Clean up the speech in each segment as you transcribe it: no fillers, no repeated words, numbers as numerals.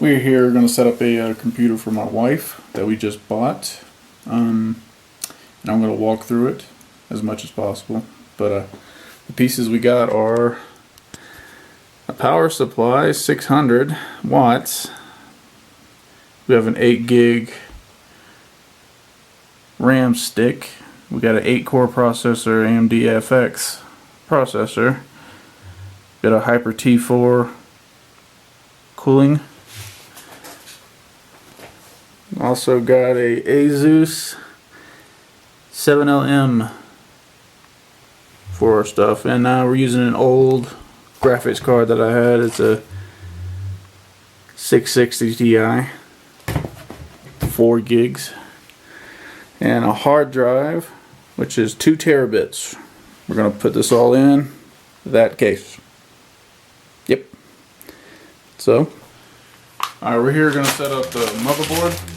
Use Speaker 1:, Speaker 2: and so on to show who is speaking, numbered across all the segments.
Speaker 1: We're here going to set up a computer for my wife that we just bought. And I'm going to walk through it as much as possible. But the pieces we got are a power supply, 600 watts. We have an 8 gig RAM stick. We got an 8-core processor, AMD FX processor. Got a Hyper T4 cooling. Also got a Asus 7LM for our stuff, and now we're using an old graphics card that I had. It's a 660 Ti, 4 gigs, and a hard drive, which is 2 terabits. We're gonna put this all in that case. Yep. So, alright, we're here gonna set up the motherboard.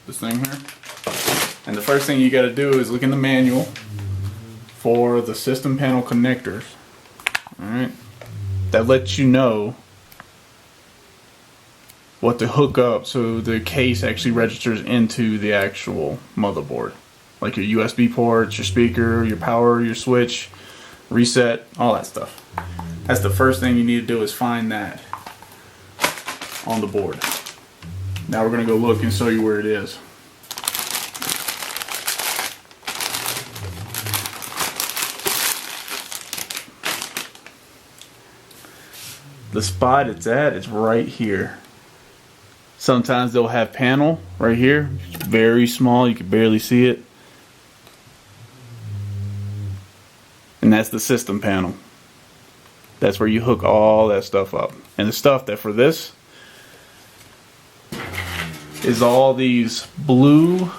Speaker 1: This thing here, and the first thing you got to do is look in the manual for the system panel connectors. Alright, that lets you know what to hook up so the case actually registers into the actual motherboard, like your USB ports, your speaker, your power, your switch, reset, all that stuff. That's the first thing you need to do, is find that on the board. Now we're going to go look and show you where it is. The spot it's at is right here. Sometimes they'll have panel right here. It's very small, you can barely see it. And that's the system panel. That's where you hook all that stuff up. And the stuff that for this is all these blue,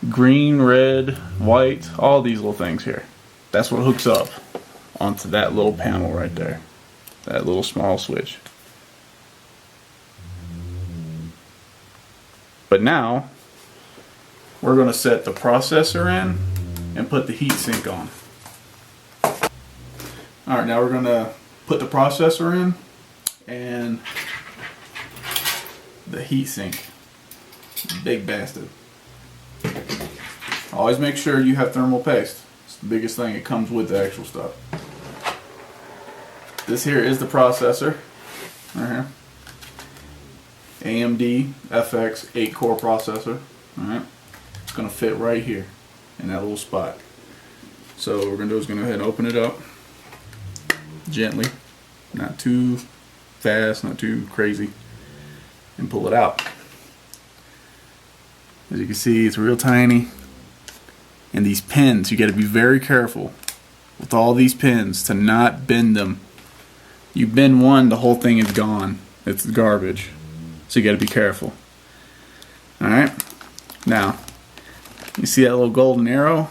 Speaker 1: green, red, white, all these little things here. That's what hooks up onto that little panel right there. That little small switch. But now we're going to set the processor in and put the heatsink on. Alright, now we're going to put the processor in and the heatsink. Big bastard. Always make sure you have thermal paste. It's the biggest thing. It comes with the actual stuff. This here is the processor. Right here. AMD FX 8-core processor. Alright. It's going to fit right here in that little spot. So what we're going to do is going to go ahead and open it up gently. Not too fast, not too crazy. And pull it out. As you can see, it's real tiny. And these pins, you got to be very careful with all these pins to not bend them. You bend one, the whole thing is gone. It's garbage. So you got to be careful. Alright. Now, you see that little golden arrow?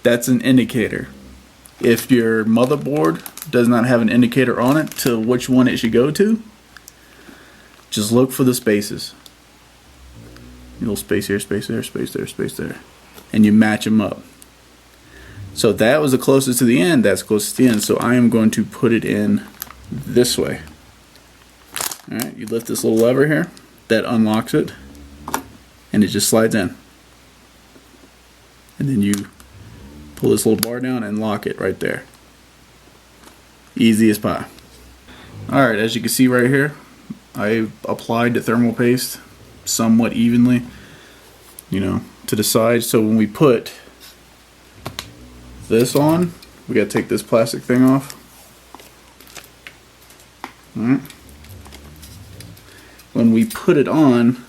Speaker 1: That's an indicator. If your motherboard does not have an indicator on it to which one it should go to, just look for the spaces. A little space here, space there, space there, space there. And you match them up. So that was the closest to the end, that's closest to the end. So I am going to put it in this way. Alright, you lift this little lever here, that unlocks it, and it just slides in. And then you pull this little bar down and lock it right there. Easy as pie. Alright, as you can see right here, I applied the thermal paste somewhat evenly, you know, to the sides. So when we put this on, we gotta take this plastic thing off. Alright. When we put it on,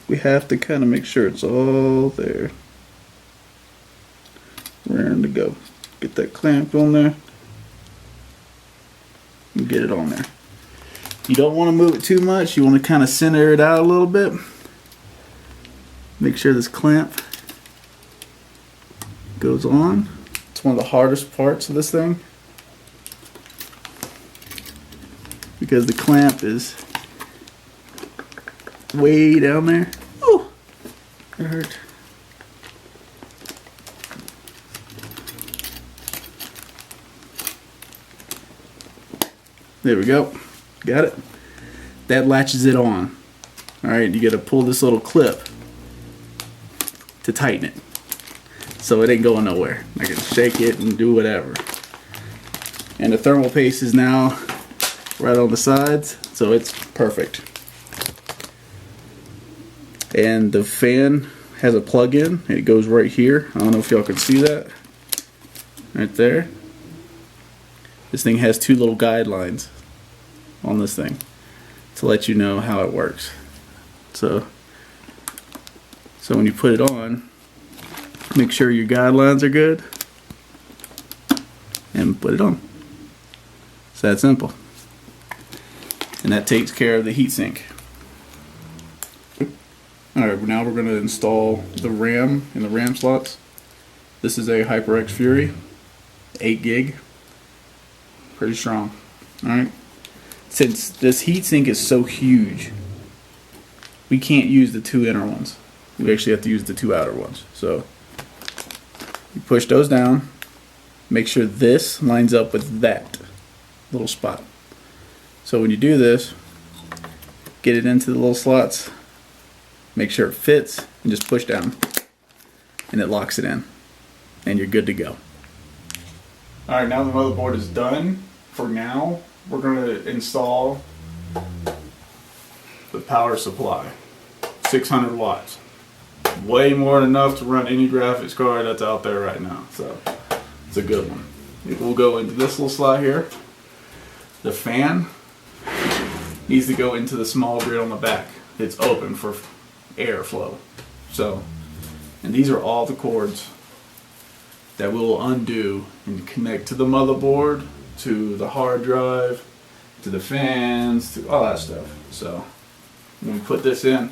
Speaker 1: we have to kind of make sure it's all there. Ready to go. Get that clamp on there. And get it on there. You don't want to move it too much. You want to kind of center it out a little bit. Make sure this clamp goes on. It's one of the hardest parts of this thing, because the clamp is way down there. Ooh, it hurt. There we go. Got it. that latches it on. Alright, you gotta pull this little clip to tighten it, so it ain't going nowhere. I can shake it and do whatever. And the thermal paste is now right on the sides, so it's perfect. And the fan has a plug-in. It goes right here. I don't know if y'all can see that. Right there. This thing has two little guidelines on this thing to let you know how it works. So when you put it on, make sure your guidelines are good and put it on. It's that simple. And that takes care of the heatsink. Alright, now we're going to install the RAM in the RAM slots. This is a HyperX Fury 8 gig. Pretty strong. Alright. Since this heatsink is so huge, we can't use the two inner ones. We actually have to use the two outer ones. So you push those down. Make sure this lines up with that little spot. So when you do this, get it into the little slots, make sure it fits, and just push down, and it locks it in, and you're good to go. Alright, now the motherboard is done. For now, we're going to install the power supply. 600 watts. Way more than enough to run any graphics card that's out there right now. So it's a good one. It will go into this little slot here. The fan needs to go into the small grid on the back. It's open for airflow. So, and these are all the cords that will undo and connect to the motherboard, to the hard drive, to the fans, to all that stuff. So when we put this in,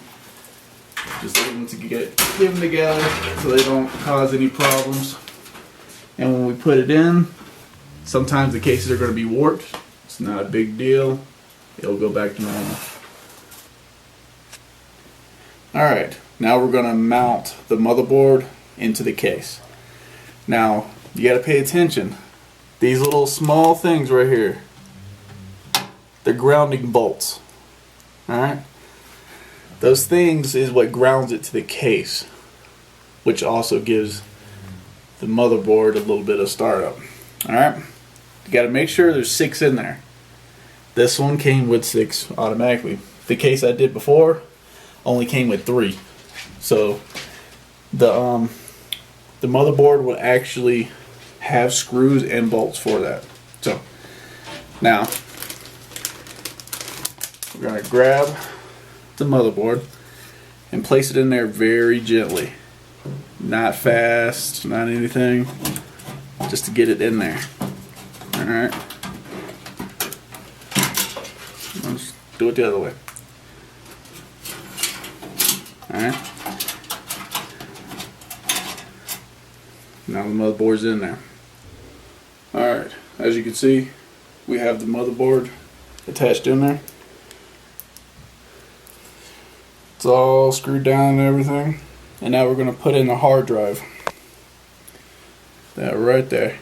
Speaker 1: just leave them together so they don't cause any problems. And when we put it in, sometimes the cases are going to be warped. It's not a big deal. It'll go back to normal. Alright, now we're going to mount the motherboard into the case. Now, you got to pay attention. These little small things right here, they're grounding bolts. Alright? Those things is what grounds it to the case, which also gives the motherboard a little bit of startup. Alright? You got to make sure there's 6 in there. This one came with 6 automatically. The case I did before only came with 3. So the motherboard will actually have screws and bolts for that. So now we're going to grab the motherboard and place it in there very gently. Not fast, not anything. Just to get it in there. Alright. Let's do it the other way. Alright. Now the motherboard's in there. Alright, as you can see, we have the motherboard attached in there. It's all screwed down and everything. And now we're going to put in the hard drive. That right there.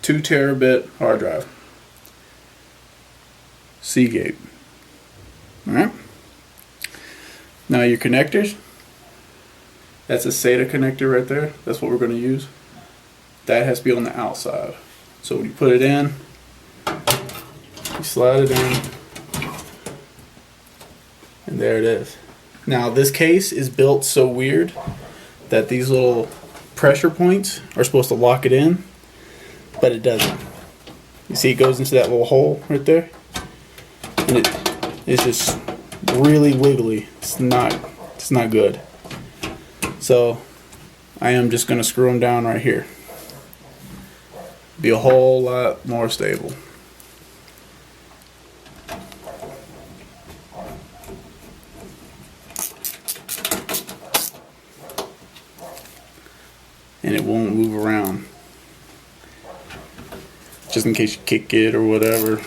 Speaker 1: 2 terabit hard drive. Seagate. Alright. Now your connectors. That's a SATA connector right there. That's what we're going to use. That has to be on the outside. So when you put it in, you slide it in, and there it is. Now this case is built so weird that these little pressure points are supposed to lock it in, but it doesn't. You see it goes into that little hole right there, and it's just really wiggly. It's not good. So I am just going to screw them down right here. Be a whole lot more stable. And it won't move around. Just in case you kick it or whatever.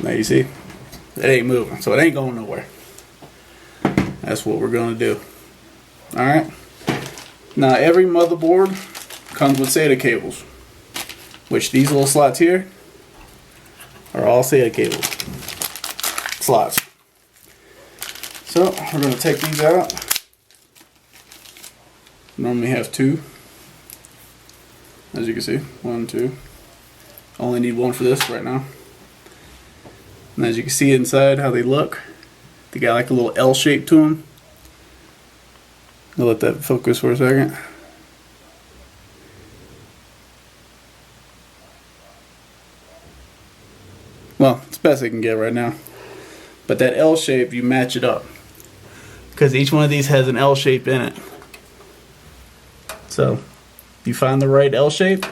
Speaker 1: Now you see, it ain't moving, so it ain't going nowhere. That's what we're gonna do. Alright. Now every motherboard comes with SATA cables, which these little slots here are all SATA cables slots. So we're going to take these out. Normally have two, as you can see, 1, 2. Only need one for this right now. And as you can see inside how they look, they got like a little L shape to them. I'll let that focus for a second. Well, it's best I can get right now. But that L shape, you match it up, because each one of these has an L shape in it. So you find the right L shape,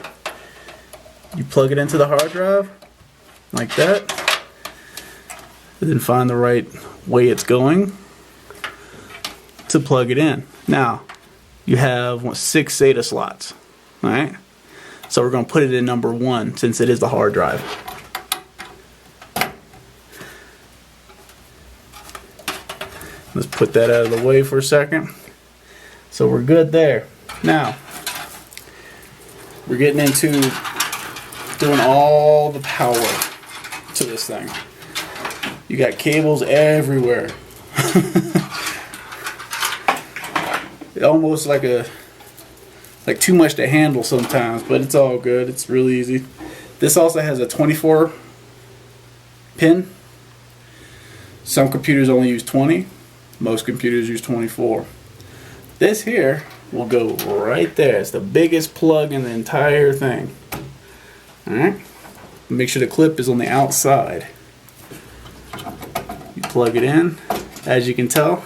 Speaker 1: you plug it into the hard drive like that, and then find the right way it's going to plug it in. Now you have 6 SATA slots. Alright, so we're going to put it in number 1 since it is the hard drive. Let's put that out of the way for a second. So we're good there. Now, we're getting into doing all the power to this thing. You got cables everywhere. Almost like too much to handle sometimes, but it's all good. It's really easy. This also has a 24 pin. Some computers only use 20. Most computers use 24. This here will go right there. It's the biggest plug in the entire thing. Alright? Make sure the clip is on the outside. You plug it in. As you can tell,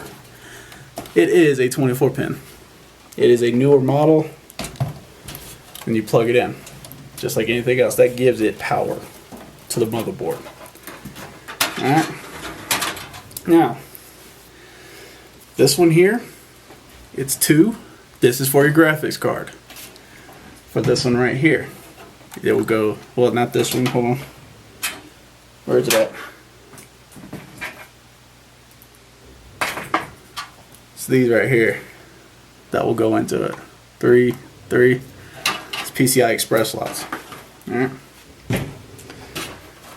Speaker 1: it is a 24 pin. It is a newer model. And you plug it in. Just like anything else. That gives it power to the motherboard. Alright? Now, this one here, it's 2. This is for your graphics card. For this one right here, it will go, well, not this one, hold on. Where's it at? It's these right here that will go into it. 3. It's PCI Express slots. Alright.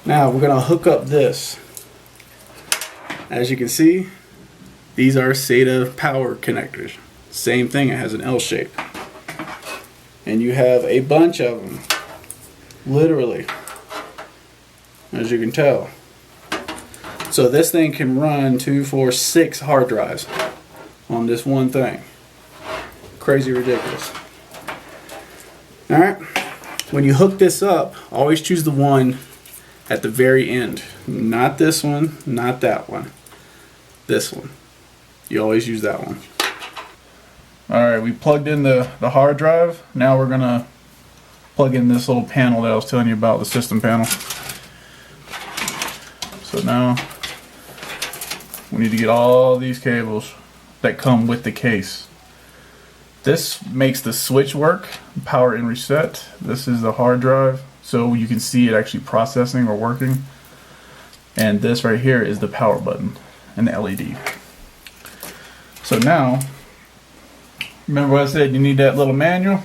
Speaker 1: Now we're gonna hook up this. As you can see, these are SATA power connectors. Same thing, it has an L shape. And you have a bunch of them. Literally. As you can tell. So this thing can run 2, 4, 6 hard drives on this one thing. Crazy ridiculous. Alright. When you hook this up, always choose the one at the very end. Not this one, not that one. This one. You always use that one. Alright, we plugged in the hard drive. Now we're going to plug in this little panel that I was telling you about, the system panel. So now we need to get all these cables that come with the case. This makes the switch work, power and reset. This is the hard drive, so you can see it actually processing or working. And this right here is the power button and the LED. So now, remember what I said, you need that little manual?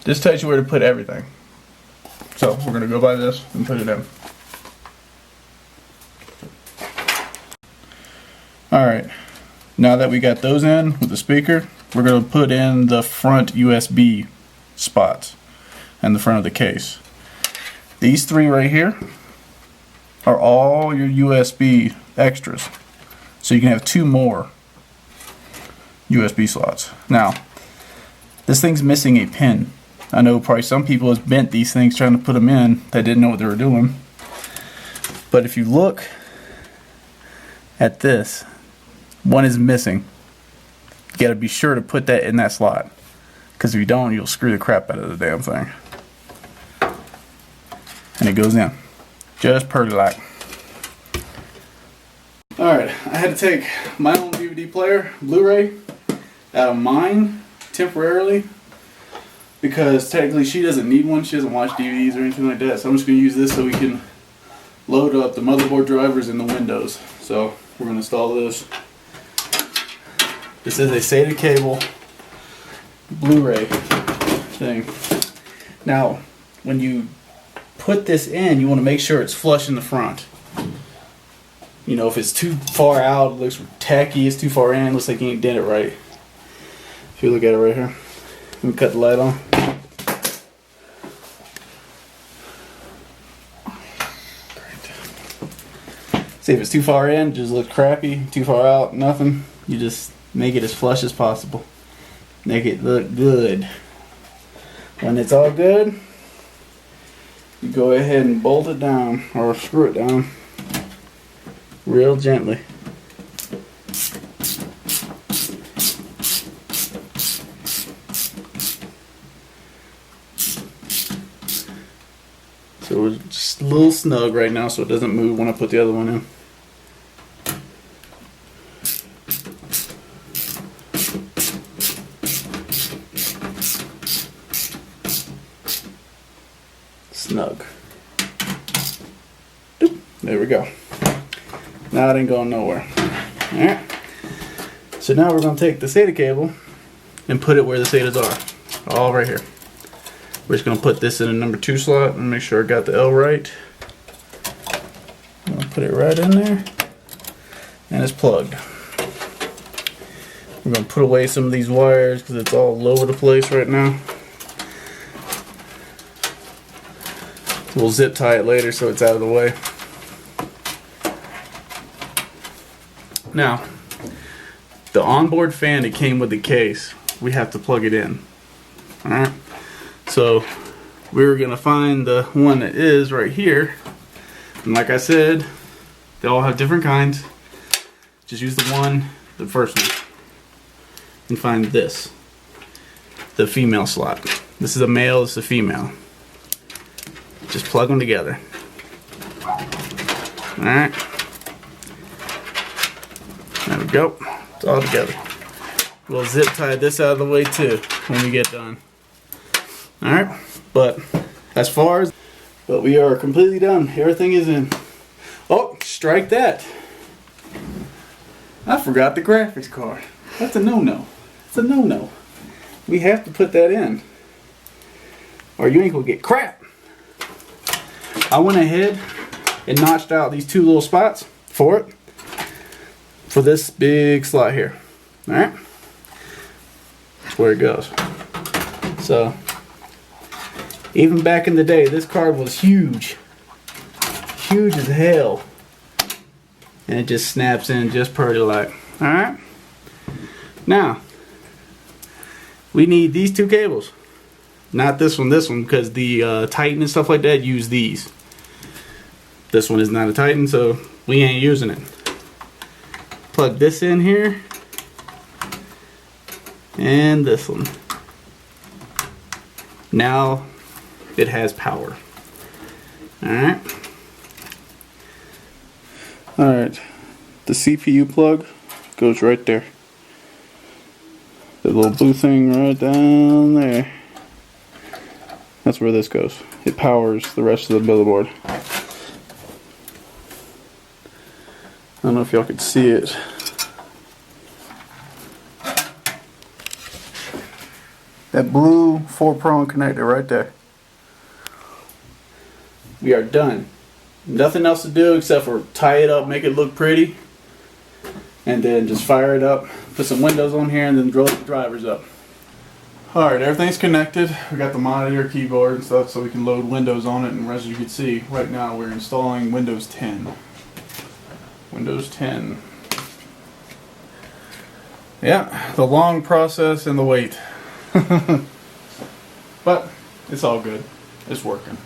Speaker 1: This tells you where to put everything. So we're going to go by this and put it in. Alright, now that we got those in with the speaker, we're going to put in the front USB spots and the front of the case. These 3 right here are all your USB extras. So you can have 2 more USB slots. Now, this thing's missing a pin. I know probably some people have bent these things trying to put them in that didn't know what they were doing. But if you look at this, one is missing. You gotta be sure to put that in that slot. Because if you don't, you'll screw the crap out of the damn thing. And it goes in. Just purty like. Alright, I had to take my own DVD player, Blu-ray, out of mine temporarily because technically she doesn't need one. She doesn't watch DVDs or anything like that. So I'm just going to use this so we can load up the motherboard drivers and the Windows. So we're going to install this. This is a SATA cable Blu-ray thing. Now, when you put this in, you want to make sure it's flush in the front. You know, if it's too far out, it looks tacky. It's too far in, it looks like you ain't did it right. If you look at it right here, let me cut the light on. See, if it's too far in, it just looks crappy. Too far out, nothing. You just make it as flush as possible. Make it look good. When it's all good, you go ahead and bolt it down or screw it down real gently. So we're just a little snug right now so it doesn't move when I put the other one in. Snug. Doop. There we go. Now it ain't going nowhere. Alright. So now we're going to take the SATA cable and put it where the SATAs are. All right here. We're just going to put this in a number 2 slot and make sure I got the L right. I'm going to put it right in there. And it's plugged. We're going to put away some of these wires because it's all over the place right now. We'll zip tie it later so it's out of the way. Now, the onboard fan that came with the case, we have to plug it in. Alright, so we're going to find the one that is right here. And like I said, they all have different kinds. Just use the first one. And find this, the female slot. This is a male, this is a female. Just plug them together. Alright. There we go. It's all together. We'll zip tie this out of the way too when we get done. Alright. But we are completely done. Everything is in. Oh, strike that. I forgot the graphics card. That's a no-no. It's a no-no. We have to put that in, or you ain't gonna get crap. I went ahead and notched out these 2 little spots for it, for this big slot here. Alright? That's where it goes. So, even back in the day, this card was huge. Huge as hell. And it just snaps in just pretty like. Alright? Now, we need these 2 cables. Not this one, because the Titan and stuff like that use these. This one is not a Titan, so we ain't using it. Plug this in here. And this one. Now it has power. Alright. Alright. The CPU plug goes right there. The little blue thing right down there. That's where this goes. It powers the rest of the motherboard. I don't know if y'all could see it. That blue 4-prong connector right there. We are done. Nothing else to do except for tie it up, make it look pretty, and then just fire it up, put some windows on here, and then drill the drivers up. Alright, everything's connected. We got the monitor, keyboard, and stuff so we can load Windows on it, and as you can see, right now we're installing Windows 10. Windows 10. Yeah, the long process and the wait. But it's all good. It's working.